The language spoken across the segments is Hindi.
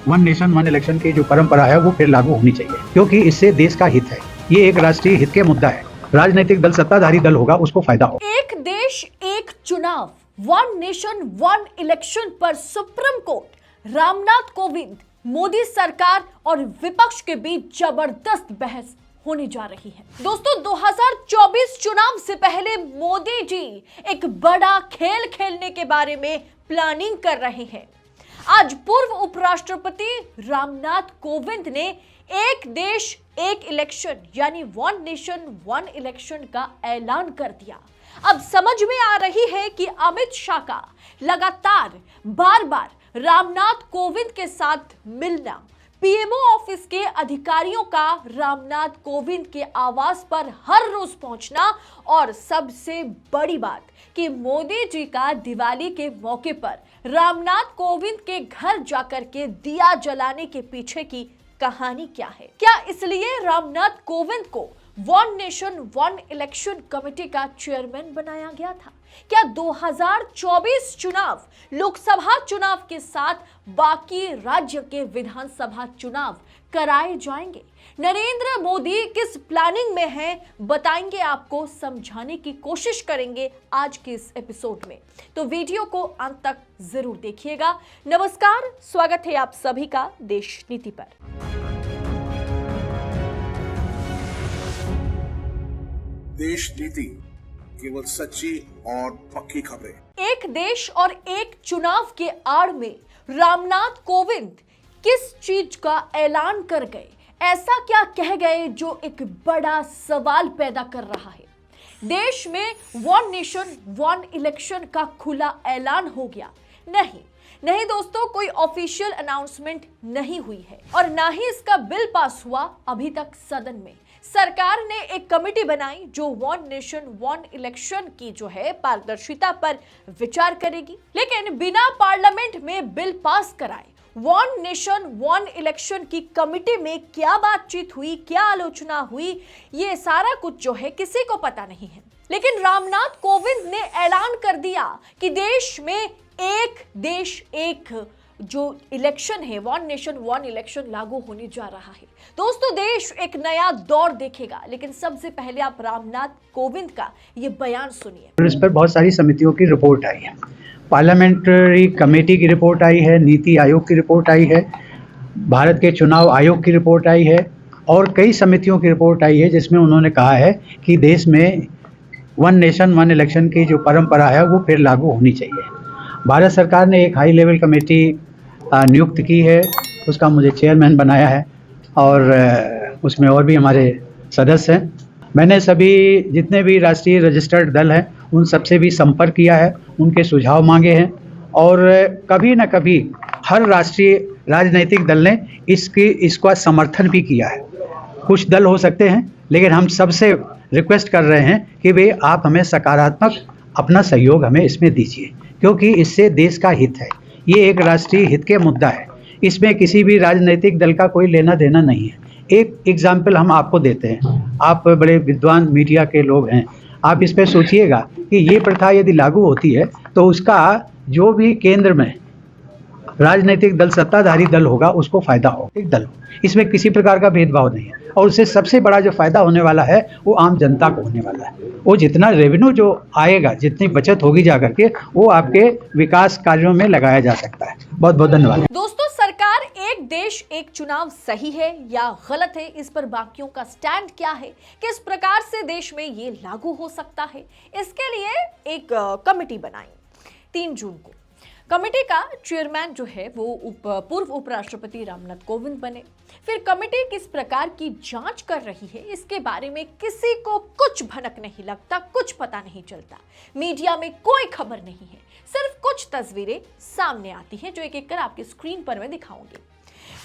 वन नेशन वन इलेक्शन की जो परंपरा है वो फिर लागू होनी चाहिए, क्योंकि इससे देश का हित है। ये एक राष्ट्रीय हित के मुद्दा है। राजनीतिक दल सत्ताधारी दल होगा, उसको फायदा हो। एक देश एक चुनाव, वन नेशन वन इलेक्शन पर सुप्रीम कोर्ट, रामनाथ कोविंद, मोदी सरकार और विपक्ष के बीच जबरदस्त बहस होने जा रही है। दोस्तों, 2024 चुनाव से पहले मोदी जी एक बड़ा खेल खेलने के बारे में प्लानिंग कर रहे हैं। आज पूर्व उपराष्ट्रपति रामनाथ कोविंद ने एक देश एक इलेक्शन यानी वन नेशन वन इलेक्शन का ऐलान कर दिया। अब समझ में आ रही है कि अमित शाह का लगातार बार बार रामनाथ कोविंद के साथ मिलना, पीएमओ ऑफिस के अधिकारियों का रामनाथ कोविंद के आवास पर हर रोज पहुंचना और सबसे बड़ी बात कि मोदी जी का दिवाली के मौके पर रामनाथ कोविंद के घर जाकर के दिया जलाने के पीछे की कहानी क्या है? क्या इसलिए रामनाथ कोविंद को one nation one election committee का चेयरमैन बनाया गया था? क्या 2024 चुनाव लोकसभा चुनाव के साथ बाकी राज्य के विधानसभा चुनाव कराए जाएंगे? नरेंद्र मोदी किस प्लानिंग में हैं, बताएंगे आपको, समझाने की कोशिश करेंगे आज के इस एपिसोड में। तो वीडियो को अंत तक जरूर देखिएगा। नमस्कार, स्वागत है आप सभी का देश नीति पर। देश नीति, केवल सच्ची और पक्की खबरें। एक देश और एक चुनाव के आड़ में रामनाथ कोविंद किस चीज का ऐलान कर गए? ऐसा क्या कह गए जो एक बड़ा सवाल पैदा कर रहा है? देश में वन नेशन वन इलेक्शन का खुला ऐलान हो गया? नहीं दोस्तों, कोई ऑफिशियल अनाउंसमेंट नहीं हुई है और ना ही इसका बिल पास हुआ अभी तक सदन में। सरकार ने एक कमेटी बनाई जो वन नेशन वन इलेक्शन की जो है पारदर्शिता पर विचार करेगी, लेकिन बिना पार्लियामेंट में बिल पास कराए वन नेशन वन इलेक्शन की कमेटी में क्या बातचीत हुई, क्या आलोचना हुई, ये सारा कुछ जो है किसी को पता नहीं है। लेकिन रामनाथ कोविंद ने ऐलान कर दिया कि देश में एक देश एक जो इलेक्शन है, वन नेशन वन इलेक्शन लागू होने जा रहा है। दोस्तों, देश एक नया दौर देखेगा, लेकिन सबसे पहले आप रामनाथ कोविंद का ये बयान सुनिए। इस पर बहुत सारी समितियों की रिपोर्ट आई है, पार्लियामेंट्री कमेटी की रिपोर्ट आई है, नीति आयोग की रिपोर्ट आई है, भारत के चुनाव आयोग की रिपोर्ट आई है और कई समितियों की रिपोर्ट आई है, जिसमें उन्होंने कहा है कि देश में वन नेशन वन इलेक्शन की जो परंपरा है वो फिर लागू होनी चाहिए। भारत सरकार ने एक हाई लेवल कमेटी नियुक्त की है, उसका मुझे चेयरमैन बनाया है और उसमें और भी हमारे सदस्य हैं। मैंने सभी जितने भी राष्ट्रीय रजिस्टर्ड दल हैं उन सबसे भी संपर्क किया है, उनके सुझाव मांगे हैं और कभी न कभी हर राष्ट्रीय राजनीतिक दल ने इसका समर्थन भी किया है। कुछ दल हो सकते हैं, लेकिन हम सबसे रिक्वेस्ट कर रहे हैं कि भाई आप हमें सकारात्मक अपना सहयोग हमें इसमें दीजिए, क्योंकि इससे देश का हित है। ये एक राष्ट्रीय हित के मुद्दा है, इसमें किसी भी राजनीतिक दल का कोई लेना देना नहीं है। एक एग्जाम्पल हम आपको देते हैं, आप बड़े विद्वान मीडिया के लोग हैं, आप इस पर सोचिएगा कि ये प्रथा यदि लागू होती है तो उसका जो भी केंद्र में राजनीतिक दल सत्ताधारी दल होगा उसको फायदा हो, एक दल हो, इसमें किसी प्रकार का भेदभाव नहीं है और उससे सबसे बड़ा जो फायदा होने वाला है वो आम जनता को होने वाला है। वो जितना रेवेन्यू जो आएगा, जितनी बचत होगी जाकर के, वो आपके विकास कार्यों में लगाया जा सकता है। बहुत बहुत धन्यवाद। दोस्तों, सरकार एक देश एक चुनाव सही है या गलत है, इस पर बाकियों का स्टैंड क्या है, किस प्रकार से देश में ये लागू हो सकता है, इसके लिए एक कमेटी बनाई 3 जून को। कमेटी का चेयरमैन जो है वो पूर्व उपराष्ट्रपति रामनाथ कोविंद बने। फिर कमेटी किस प्रकार की जांच कर रही है इसके बारे में किसी को कुछ भनक नहीं लगता, कुछ पता नहीं चलता, मीडिया में कोई खबर नहीं है। सिर्फ कुछ तस्वीरें सामने आती हैं जो एक एक कर आपकी स्क्रीन पर मैं दिखाऊंगी।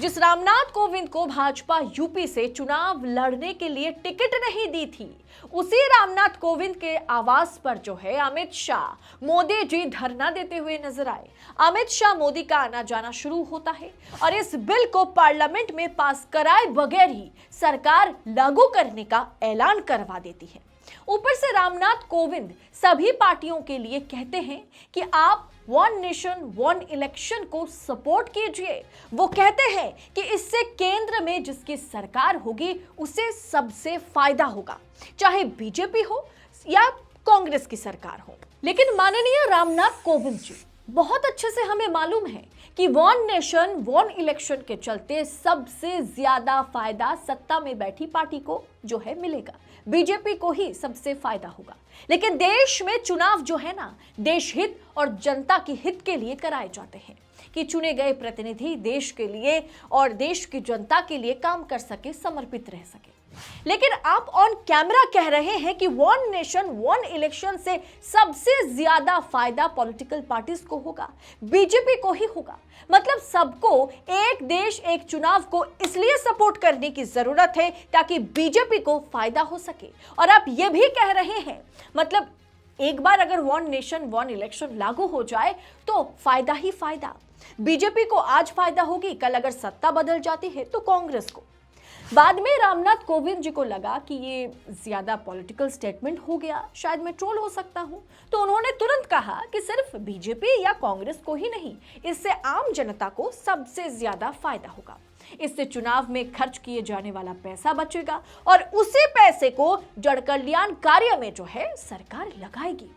जिस रामनाथ कोविंद को भाजपा यूपी से चुनाव लड़ने के लिए टिकट नहीं दी थी, उसी रामनाथ कोविंद के आवास पर जो है अमित शाह, मोदी जी धरना देते हुए नजर आए। अमित शाह मोदी का आना जाना शुरू होता है और इस बिल को पार्लियामेंट में पास कराए बगैर ही सरकार लागू करने का ऐलान करवा देती है। ऊपर से रामनाथ कोविंद सभी पार्टियों के लिए कहते हैं कि आप वन नेशन वन इलेक्शन को सपोर्ट कीजिए। वो कहते हैं कि इससे केंद्र में जिसकी सरकार होगी उसे सबसे फायदा होगा, चाहे बीजेपी हो या कांग्रेस की सरकार हो। लेकिन माननीय रामनाथ कोविंद जी, बहुत अच्छे से हमें मालूम है कि वन नेशन वन इलेक्शन के चलते सबसे ज्यादा फायदा सत्ता में बैठी पार्टी को जो है मिलेगा, बीजेपी को ही सबसे फायदा होगा। लेकिन देश में चुनाव जो है ना, देश हित और जनता की हित के लिए कराए जाते हैं कि चुने गए प्रतिनिधि देश के लिए और देश की जनता के लिए काम कर सके, समर्पित रह सके। लेकिन आप ऑन कैमरा कह रहे हैं कि वन नेशन वन इलेक्शन से सबसे ज्यादा फायदा पॉलिटिकल पार्टीज को होगा, बीजेपी को ही होगा। मतलब सबको एक देश एक चुनाव को इसलिए सपोर्ट करने की जरूरत है ताकि बीजेपी को फायदा हो सके। और आप यह भी कह रहे हैं, मतलब एक बार अगर वन नेशन वन इलेक्शन लागू हो जाए तो फायदा ही फायदा, बीजेपी को आज फायदा होगी, कल अगर सत्ता बदल जाती है तो कांग्रेस को। बाद में रामनाथ कोविंद जी को लगा कि ये ज्यादा पॉलिटिकल स्टेटमेंट हो गया, शायद मैं ट्रोल हो सकता हूं, तो उन्होंने तुरंत कहा कि सिर्फ बीजेपी या कांग्रेस को ही नहीं, इससे आम जनता को सबसे ज्यादा फायदा होगा। इससे चुनाव में खर्च किए जाने वाला पैसा बचेगा और उसी पैसे को जन कल्याण कार्य में जो है सरकार लगाएगी।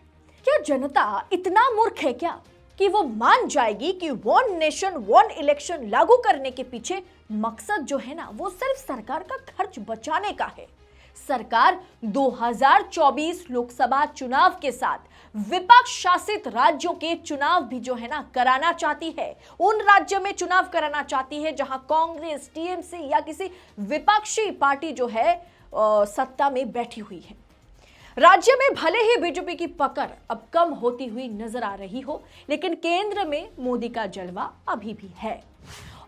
क्या जनता इतना मूर्ख है क्या कि वो मान जाएगी कि वन नेशन वन इलेक्शन लागू करने के पीछे मकसद जो है ना, वो सिर्फ सरकार का खर्च बचाने का है। सरकार 2024 लोकसभा चुनाव के साथ विपक्ष शासित राज्यों के चुनाव भी जो है ना कराना चाहती है। उन राज्यों में चुनाव कराना चाहती है जहां कांग्रेस, टीएमसी या किसी विपक्षी पार्टी जो है सत्ता में बैठी हुई है। राज्य में भले ही बीजेपी की पकड़ अब कम होती हुई नजर आ रही हो, लेकिन केंद्र में मोदी का जलवा अभी भी है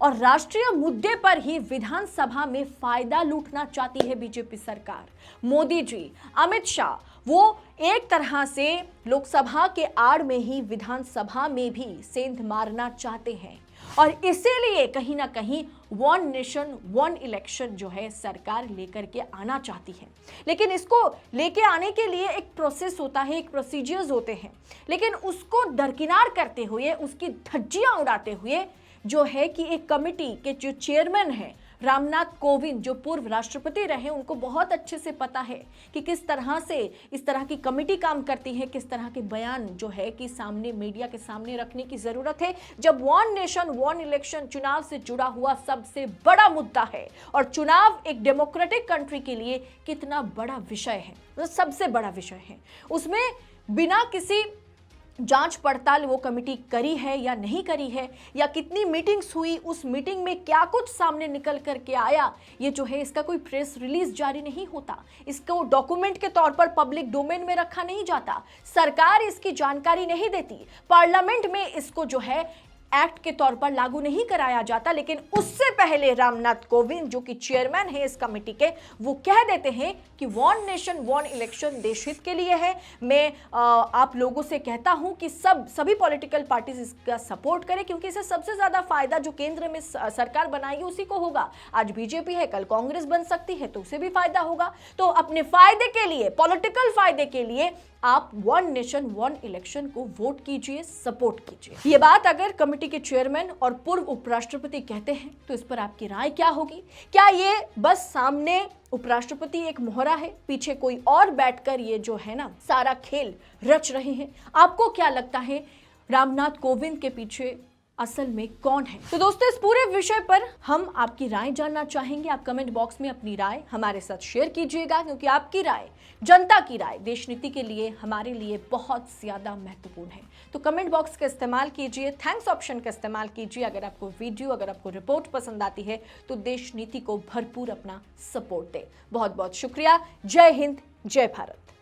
और राष्ट्रीय मुद्दे पर ही विधानसभा में फायदा लूटना चाहती है बीजेपी सरकार। मोदी जी, अमित शाह, वो एक तरह से लोकसभा के आड़ में ही विधानसभा में भी सेंध मारना चाहते हैं और इसीलिए कहीं ना कहीं वन नेशन वन इलेक्शन जो है सरकार लेकर के आना चाहती है। लेकिन इसको लेके आने के लिए एक प्रोसेस होता है, एक प्रोसीजर्स होते हैं, लेकिन उसको दरकिनार करते हुए, उसकी धज्जियां उड़ाते हुए जो है कि एक कमेटी के जो चेयरमैन है रामनाथ कोविंद, जो पूर्व राष्ट्रपति रहे, उनको बहुत अच्छे से पता है कि किस तरह से इस तरह की कमेटी काम करती है, किस तरह के बयान जो है कि सामने मीडिया के सामने रखने की जरूरत है। जब वन नेशन वन इलेक्शन चुनाव से जुड़ा हुआ सबसे बड़ा मुद्दा है और चुनाव एक डेमोक्रेटिक कंट्री के लिए कितना बड़ा विषय है, तो सबसे बड़ा विषय है, उसमें बिना किसी जांच पड़ताल वो कमेटी करी है या नहीं करी है, या कितनी मीटिंग्स हुई, उस मीटिंग में क्या कुछ सामने निकल करके आया, ये जो है इसका कोई प्रेस रिलीज जारी नहीं होता, इसको डॉक्यूमेंट के तौर पर पब्लिक डोमेन में रखा नहीं जाता, सरकार इसकी जानकारी नहीं देती, पार्लियामेंट में इसको जो है एक्ट के तौर पर लागू नहीं कराया जाता। लेकिन उससे पहले रामनाथ कोविंद जो कि चेयरमैन है इस कमेटी के, वो कह देते हैं कि वन नेशन वन इलेक्शन देश हित के लिए है। मैं आप लोगों से कहता हूं कि सभी पॉलिटिकल पार्टीज इसका सपोर्ट करें, क्योंकि इससे सबसे ज्यादा फायदा जो केंद्र में सरकार बनाएगी उसी को होगा। आज बीजेपी है, कल कांग्रेस बन सकती है, तो उसे भी फायदा होगा। तो अपने फायदे के लिए, पॉलिटिकल फायदे के लिए आप वन नेशन वन इलेक्शन को वोट कीजिए, सपोर्ट कीजिए। ये बात अगर कमेटी के चेयरमैन और पूर्व उपराष्ट्रपति कहते हैं तो इस पर आपकी राय क्या होगी? क्या ये बस सामने उपराष्ट्रपति एक मोहरा है, पीछे कोई और बैठकर ये जो है ना सारा खेल रच रहे हैं? आपको क्या लगता है रामनाथ कोविंद के पीछे असल में कौन है? तो दोस्तों, इस पूरे विषय पर हम आपकी राय जानना चाहेंगे। आप कमेंट बॉक्स में अपनी राय हमारे साथ शेयर कीजिएगा, क्योंकि आपकी राय, जनता की राय देश नीति के लिए, हमारे लिए बहुत ज्यादा महत्वपूर्ण है। तो कमेंट बॉक्स का इस्तेमाल कीजिए, थैंक्स ऑप्शन का इस्तेमाल कीजिए। अगर आपको वीडियो, अगर आपको रिपोर्ट पसंद आती है तो देश नीति को भरपूर अपना सपोर्ट दे। बहुत बहुत शुक्रिया। जय हिंद, जय भारत।